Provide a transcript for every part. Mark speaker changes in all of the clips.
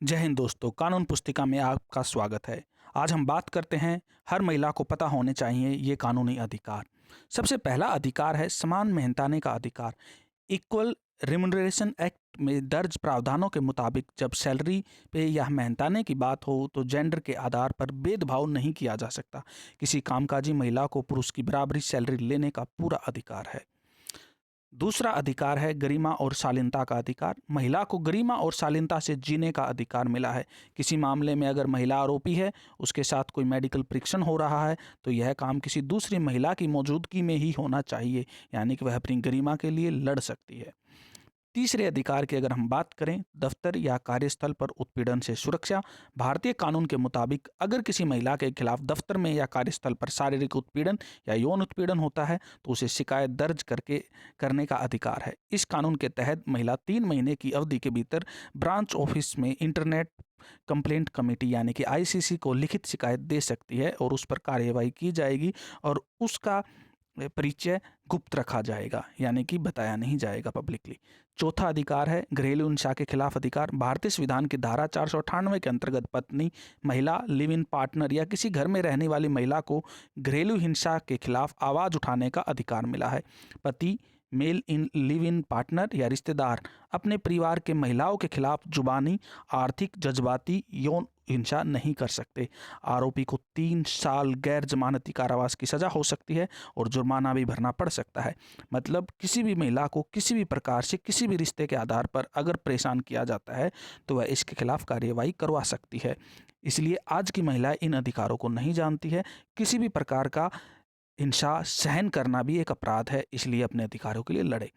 Speaker 1: जय हिंद दोस्तों, कानून पुस्तिका में आपका स्वागत है। आज हम बात करते हैं हर महिला को पता होने चाहिए ये कानूनी अधिकार। सबसे पहला अधिकार है समान मेहनताने का अधिकार। इक्वल रिम्यूनरेशन एक्ट में दर्ज प्रावधानों के मुताबिक जब सैलरी पे या मेहनताने की बात हो तो जेंडर के आधार पर भेदभाव नहीं किया जा सकता। किसी कामकाजी महिला को पुरुष की बराबरी सैलरी लेने का पूरा अधिकार है। दूसरा अधिकार है गरिमा और शालीनता का अधिकार। महिला को गरिमा और शालीनता से जीने का अधिकार मिला है। किसी मामले में अगर महिला आरोपी है, उसके साथ कोई मेडिकल परीक्षण हो रहा है, तो यह काम किसी दूसरी महिला की मौजूदगी में ही होना चाहिए, यानी कि वह अपनी गरिमा के लिए लड़ सकती है। तीसरे अधिकार की अगर हम बात करें, दफ्तर या कार्यस्थल पर उत्पीड़न से सुरक्षा। भारतीय कानून के मुताबिक अगर किसी महिला के खिलाफ दफ्तर में या कार्यस्थल पर शारीरिक उत्पीड़न या यौन उत्पीड़न होता है तो उसे शिकायत दर्ज करने का अधिकार है। इस कानून के तहत महिला 3 महीने की अवधि के भीतर ब्रांच ऑफिस में इंटरनेट कंप्लेंट कमेटी यानी कि आईसीसी को लिखित शिकायत दे सकती है और उस पर कार्यवाही की जाएगी और उसका परिचय गुप्त रखा जाएगा, यानी कि बताया नहीं जाएगा पब्लिकली। चौथा अधिकार है घरेलू हिंसा के खिलाफ अधिकार। भारतीय संविधान की धारा 498 के अंतर्गत पत्नी, महिला, लिव इन पार्टनर या किसी घर में रहने वाली महिला को घरेलू हिंसा के खिलाफ आवाज़ उठाने का अधिकार मिला है। पति, male in live in partner या रिश्तेदार अपने परिवार के महिलाओं के खिलाफ जुबानी, आर्थिक, जज्बाती, यौन हिंसा नहीं कर सकते। आरोपी को 3 साल गैर जमानती कारावास की सज़ा हो सकती है और जुर्माना भी भरना पड़ सकता है। मतलब किसी भी महिला को किसी भी प्रकार से किसी भी रिश्ते के आधार पर अगर परेशान किया जाता है तो वह इसके खिलाफ कार्यवाही करवा सकती है। इसलिए आज की महिला इन अधिकारों को नहीं जानती है। किसी भी प्रकार का हिंसा सहन करना भी एक अपराध है, इसलिए अपने अधिकारों के लिए लड़े।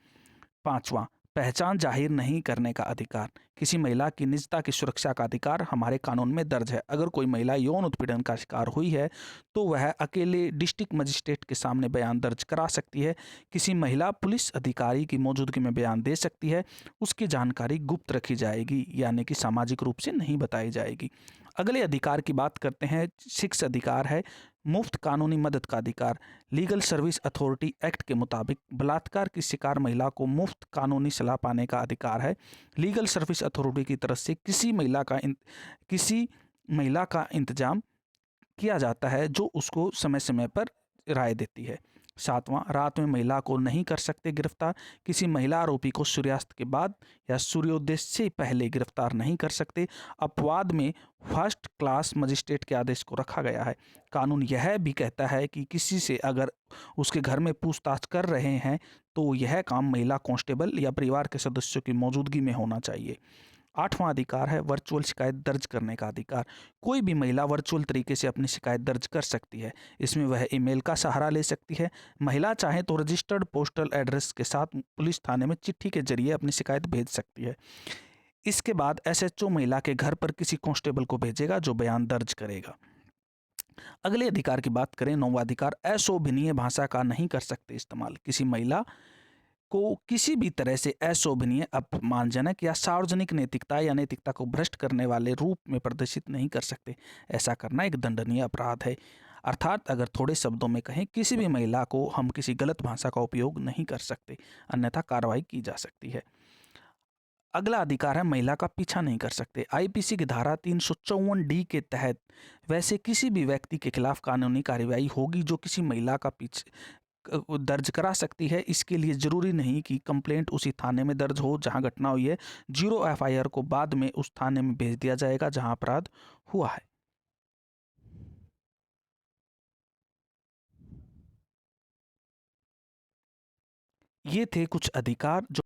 Speaker 1: पांचवा, पहचान जाहिर नहीं करने का अधिकार। किसी महिला की निजता की सुरक्षा का अधिकार हमारे कानून में दर्ज है। अगर कोई महिला यौन उत्पीड़न का शिकार हुई है तो वह अकेले डिस्ट्रिक्ट मजिस्ट्रेट के सामने बयान दर्ज करा सकती है। किसी महिला पुलिस अधिकारी की मौजूदगी में बयान दे सकती है। उसकी जानकारी गुप्त रखी जाएगी, यानी कि सामाजिक रूप से नहीं बताई जाएगी। अगले अधिकार की बात करते हैं। 6 अधिकार है मुफ्त कानूनी मदद का अधिकार। लीगल सर्विस अथॉरिटी एक्ट के मुताबिक बलात्कार की शिकार महिला को मुफ्त कानूनी सलाह पाने का अधिकार है। लीगल सर्विस अथॉरिटी की तरफ से किसी महिला का इंतजाम किया जाता है जो उसको समय समय पर राय देती है। सातवां, रात में महिला को नहीं कर सकते गिरफ्तार। किसी महिला आरोपी को सूर्यास्त के बाद या सूर्योदय से पहले गिरफ्तार नहीं कर सकते। अपवाद में फर्स्ट क्लास मजिस्ट्रेट के आदेश को रखा गया है। कानून यह भी कहता है कि किसी से अगर उसके घर में पूछताछ कर रहे हैं तो यह काम महिला कांस्टेबल या परिवार के सदस्यों की मौजूदगी में होना चाहिए। आठवां अधिकार है वर्चुअल शिकायत दर्ज करने का अधिकार। कोई भी महिला वर्चुअल तरीके से अपनी शिकायत दर्ज कर सकती है। इसमें वह ईमेल का सहारा ले सकती है। महिला चाहे तो रजिस्टर्ड पोस्टल एड्रेस के साथ पुलिस थाने में चिट्ठी के जरिए अपनी शिकायत भेज सकती है। इसके बाद एसएचओ महिला के घर पर किसी कांस्टेबल को भेजेगा जो बयान दर्ज करेगा। अगले अधिकार की बात करें, नौवां अधिकार, अशोभनीय भाषा का नहीं कर सकते इस्तेमाल। किसी महिला को किसी भी तरह से अशोभनीय, अपमानजनक या सार्वजनिक नैतिकता या नैतिकता को भ्रष्ट करने वाले रूप में प्रदर्शित नहीं कर सकते। ऐसा करना एक दंडनीय अपराध है। अर्थात अगर थोड़े शब्दों में कहें, किसी भी महिला को हम किसी गलत भाषा का उपयोग नहीं कर सकते, अन्यथा कार्रवाई की जा सकती है। अगला अधिकार है महिला का पीछा नहीं कर सकते। आईपीसी की धारा 354D के तहत वैसे किसी भी व्यक्ति के खिलाफ कानूनी कार्यवाही होगी जो किसी महिला का पीछे दर्ज करा सकती है। इसके लिए ज़रूरी नहीं कि कंप्लेंट उसी थाने में दर्ज हो जहां घटना हुई है। 0 FIR को बाद में उस थाने में भेज दिया जाएगा जहां अपराध हुआ है। ये थे कुछ अधिकार जो